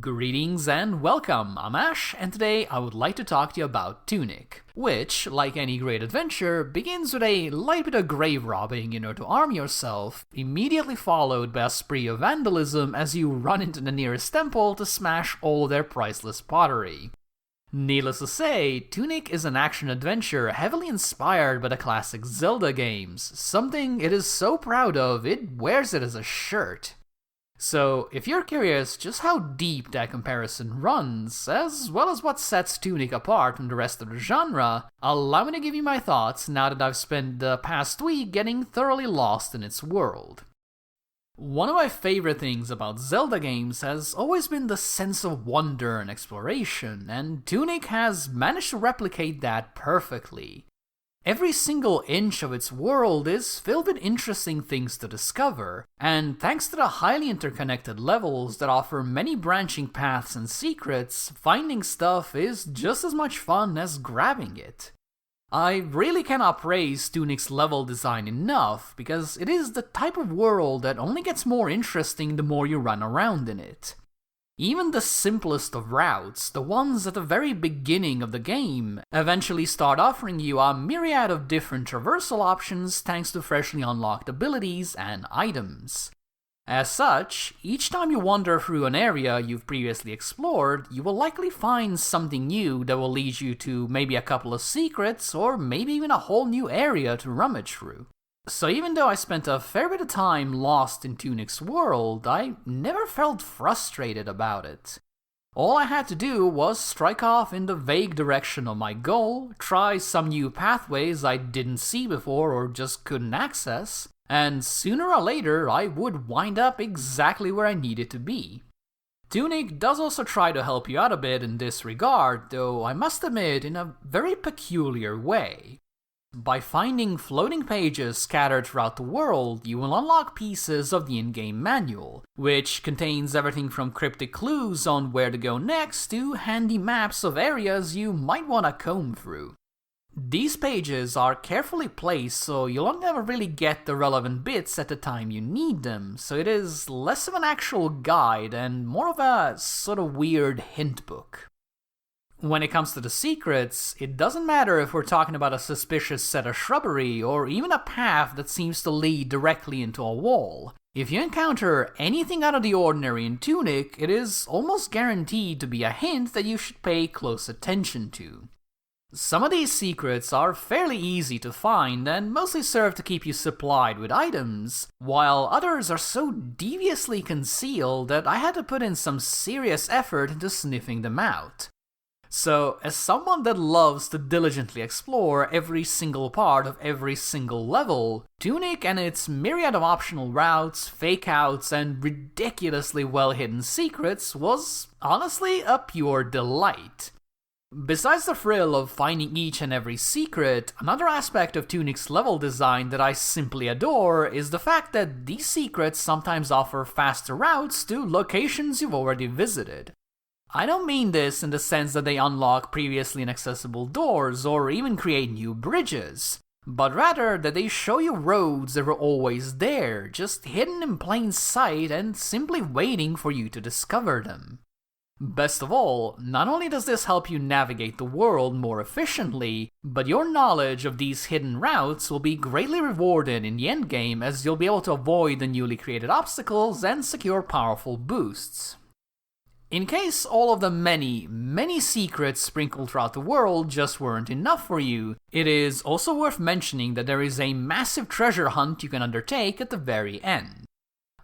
Greetings and welcome, I'm Ash, and today I would like to talk to you about Tunic, which, like any great adventure, begins with a light bit of grave robbing in order to arm yourself, immediately followed by a spree of vandalism as you run into the nearest temple to smash all their priceless pottery. Needless to say, Tunic is an action-adventure heavily inspired by the classic Zelda games, something it is so proud of it wears it as a shirt. So, if you're curious just how deep that comparison runs, as well as what sets Tunic apart from the rest of the genre, allow me to give you my thoughts now that I've spent the past week getting thoroughly lost in its world. One of my favorite things about Zelda games has always been the sense of wonder and exploration, and Tunic has managed to replicate that perfectly. Every single inch of its world is filled with interesting things to discover, and thanks to the highly interconnected levels that offer many branching paths and secrets, finding stuff is just as much fun as grabbing it. I really cannot praise Tunic's level design enough, because it is the type of world that only gets more interesting the more you run around in it. Even the simplest of routes, the ones at the very beginning of the game, eventually start offering you a myriad of different traversal options thanks to freshly unlocked abilities and items. As such, each time you wander through an area you've previously explored, you will likely find something new that will lead you to maybe a couple of secrets, or maybe even a whole new area to rummage through. So even though I spent a fair bit of time lost in Tunic's world, I never felt frustrated about it. All I had to do was strike off in the vague direction of my goal, try some new pathways I didn't see before or just couldn't access, and sooner or later I would wind up exactly where I needed to be. Tunic does also try to help you out a bit in this regard, though I must admit in a very peculiar way. By finding floating pages scattered throughout the world, you will unlock pieces of the in-game manual, which contains everything from cryptic clues on where to go next to handy maps of areas you might want to comb through. These pages are carefully placed so you'll only ever really get the relevant bits at the time you need them, so it is less of an actual guide and more of a sort of weird hint book. When it comes to the secrets, it doesn't matter if we're talking about a suspicious set of shrubbery or even a path that seems to lead directly into a wall. If you encounter anything out of the ordinary in Tunic, it is almost guaranteed to be a hint that you should pay close attention to. Some of these secrets are fairly easy to find and mostly serve to keep you supplied with items, while others are so deviously concealed that I had to put in some serious effort into sniffing them out. So, as someone that loves to diligently explore every single part of every single level, Tunic and its myriad of optional routes, fake-outs, and ridiculously well-hidden secrets was honestly a pure delight. Besides the thrill of finding each and every secret, another aspect of Tunic's level design that I simply adore is the fact that these secrets sometimes offer faster routes to locations you've already visited. I don't mean this in the sense that they unlock previously inaccessible doors or even create new bridges, but rather that they show you roads that were always there, just hidden in plain sight and simply waiting for you to discover them. Best of all, not only does this help you navigate the world more efficiently, but your knowledge of these hidden routes will be greatly rewarded in the endgame as you'll be able to avoid the newly created obstacles and secure powerful boosts. In case all of the many secrets sprinkled throughout the world just weren't enough for you, it is also worth mentioning that there is a massive treasure hunt you can undertake at the very end.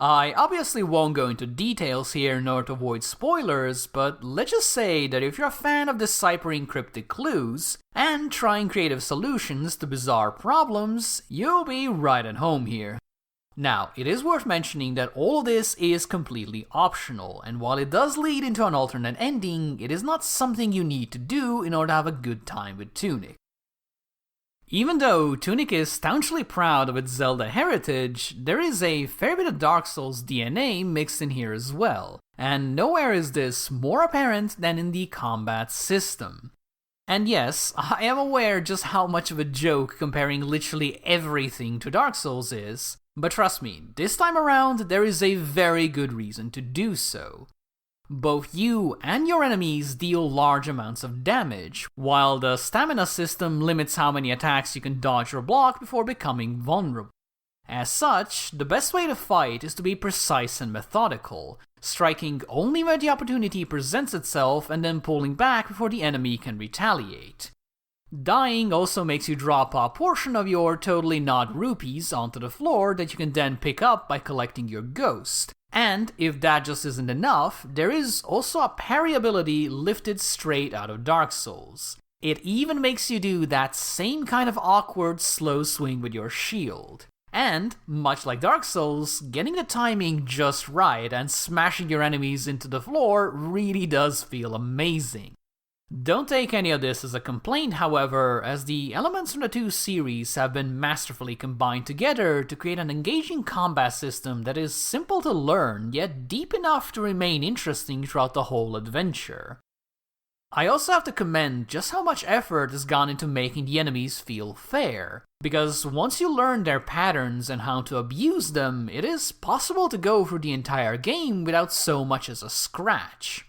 I obviously won't go into details here in order to avoid spoilers, but let's just say that if you're a fan of deciphering cryptic clues and trying creative solutions to bizarre problems, you'll be right at home here. Now, it is worth mentioning that all of this is completely optional, and while it does lead into an alternate ending, it is not something you need to do in order to have a good time with Tunic. Even though Tunic is staunchly proud of its Zelda heritage, there is a fair bit of Dark Souls DNA mixed in here as well, and nowhere is this more apparent than in the combat system. And yes, I am aware just how much of a joke comparing literally everything to Dark Souls is, but trust me, this time around there is a very good reason to do so. Both you and your enemies deal large amounts of damage, while the stamina system limits how many attacks you can dodge or block before becoming vulnerable. As such, the best way to fight is to be precise and methodical, striking only where the opportunity presents itself and then pulling back before the enemy can retaliate. Dying also makes you drop a portion of your totally not rupees onto the floor that you can then pick up by collecting your ghost. And if that just isn't enough, there is also a parry ability lifted straight out of Dark Souls. It even makes you do that same kind of awkward slow swing with your shield. And, much like Dark Souls, getting the timing just right and smashing your enemies into the floor really does feel amazing. Don't take any of this as a complaint, however, as the elements from the two series have been masterfully combined together to create an engaging combat system that is simple to learn, yet deep enough to remain interesting throughout the whole adventure. I also have to commend just how much effort has gone into making the enemies feel fair, because once you learn their patterns and how to abuse them, it is possible to go through the entire game without so much as a scratch.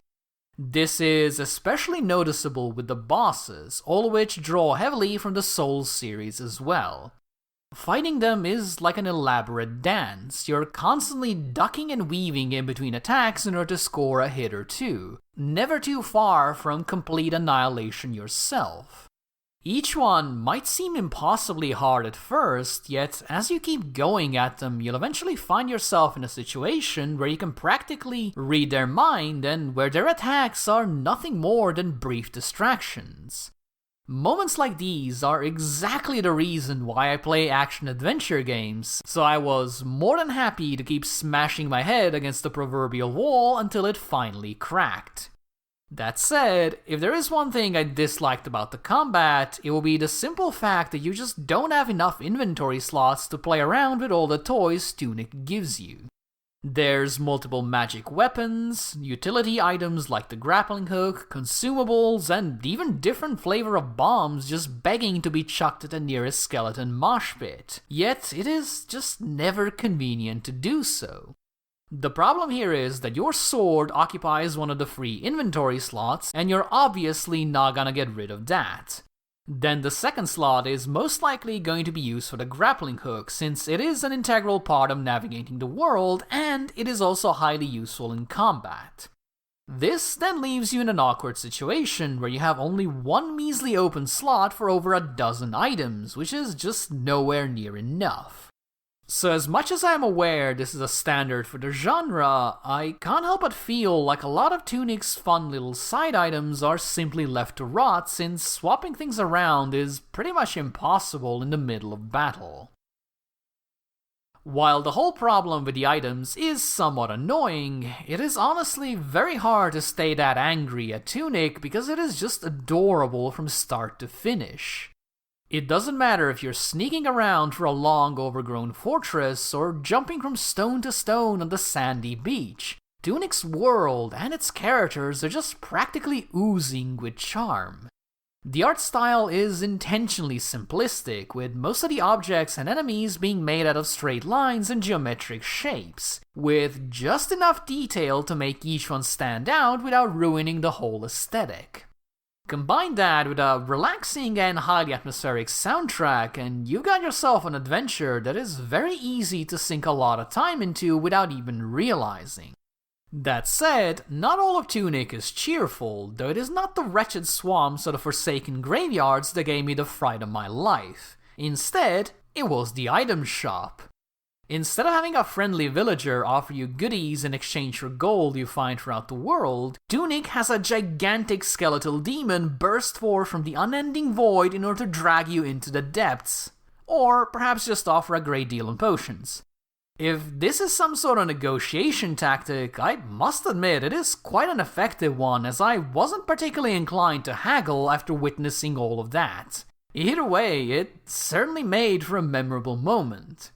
This is especially noticeable with the bosses, all of which draw heavily from the Souls series as well. Fighting them is like an elaborate dance. You're constantly ducking and weaving in between attacks in order to score a hit or two, never too far from complete annihilation yourself. Each one might seem impossibly hard at first, yet as you keep going at them, you'll eventually find yourself in a situation where you can practically read their mind and where their attacks are nothing more than brief distractions. Moments like these are exactly the reason why I play action-adventure games, so I was more than happy to keep smashing my head against the proverbial wall until it finally cracked. That said, if there is one thing I disliked about the combat, it will be the simple fact that you just don't have enough inventory slots to play around with all the toys Tunic gives you. There's multiple magic weapons, utility items like the grappling hook, consumables, and even different flavor of bombs just begging to be chucked at the nearest skeleton mosh pit. Yet it is just never convenient to do so. The problem here is that your sword occupies one of the free inventory slots, and you're obviously not gonna get rid of that. Then the second slot is most likely going to be used for the grappling hook, since it is an integral part of navigating the world, and it is also highly useful in combat. This then leaves you in an awkward situation where you have only one measly open slot for over a dozen items, which is just nowhere near enough. So as much as I am aware this is a standard for the genre, I can't help but feel like a lot of Tunic's fun little side items are simply left to rot, since swapping things around is pretty much impossible in the middle of battle. While the whole problem with the items is somewhat annoying, it is honestly very hard to stay that angry at Tunic because it is just adorable from start to finish. It doesn't matter if you're sneaking around through a long overgrown fortress or jumping from stone to stone on the sandy beach. Tunic's world and its characters are just practically oozing with charm. The art style is intentionally simplistic, with most of the objects and enemies being made out of straight lines and geometric shapes, with just enough detail to make each one stand out without ruining the whole aesthetic. Combine that with a relaxing and highly atmospheric soundtrack, and you've got yourself an adventure that is very easy to sink a lot of time into without even realizing. That said, not all of Tunic is cheerful, though it is not the wretched swamps or the forsaken graveyards that gave me the fright of my life. Instead, it was the item shop. Instead of having a friendly villager offer you goodies in exchange for gold you find throughout the world, Tunic has a gigantic skeletal demon burst forth from the unending void in order to drag you into the depths. Or perhaps just offer a great deal in potions. If this is some sort of negotiation tactic, I must admit it is quite an effective one, as I wasn't particularly inclined to haggle after witnessing all of that. Either way, it certainly made for a memorable moment.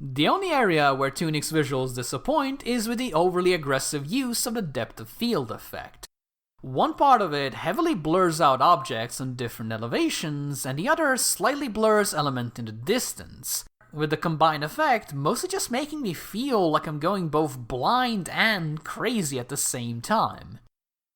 The only area where Tunic's visuals disappoint is with the overly aggressive use of the depth of field effect. One part of it heavily blurs out objects on different elevations, and the other slightly blurs elements in the distance, with the combined effect mostly just making me feel like I'm going both blind and crazy at the same time.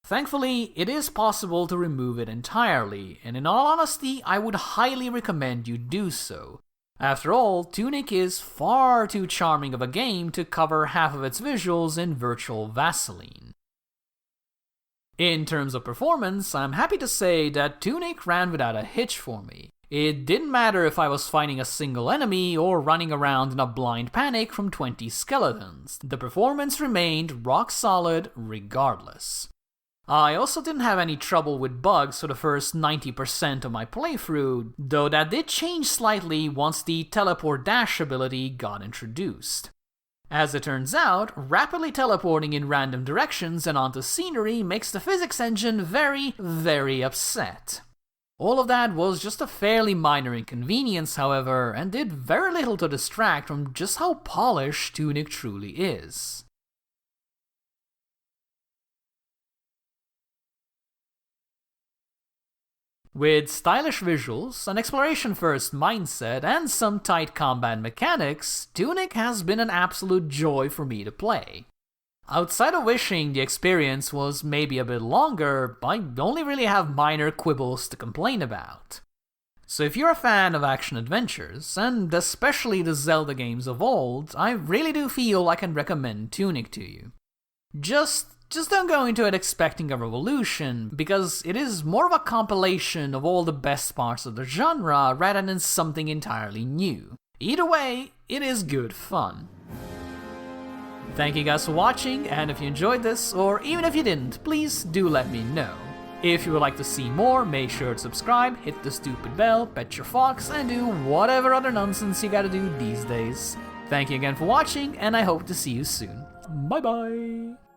Thankfully, it is possible to remove it entirely, and in all honesty, I would highly recommend you do so. After all, Tunic is far too charming of a game to cover half of its visuals in virtual Vaseline. In terms of performance, I'm happy to say that Tunic ran without a hitch for me. It didn't matter if I was fighting a single enemy or running around in a blind panic from 20 skeletons. The performance remained rock solid regardless. I also didn't have any trouble with bugs for the first 90% of my playthrough, though that did change slightly once the teleport dash ability got introduced. As it turns out, rapidly teleporting in random directions and onto scenery makes the physics engine very, very upset. All of that was just a fairly minor inconvenience, however, and did very little to distract from just how polished Tunic truly is. With stylish visuals, an exploration-first mindset, and some tight combat mechanics, Tunic has been an absolute joy for me to play. Outside of wishing the experience was maybe a bit longer, I only really have minor quibbles to complain about. So if you're a fan of action-adventures, and especially the Zelda games of old, I really do feel I can recommend Tunic to you. Just don't go into it expecting a revolution, because it is more of a compilation of all the best parts of the genre rather than something entirely new. Either way, it is good fun. Thank you guys for watching, and if you enjoyed this, or even if you didn't, please do let me know. If you would like to see more, make sure to subscribe, hit the stupid bell, pet your fox, and do whatever other nonsense you gotta do these days. Thank you again for watching, and I hope to see you soon. Bye bye!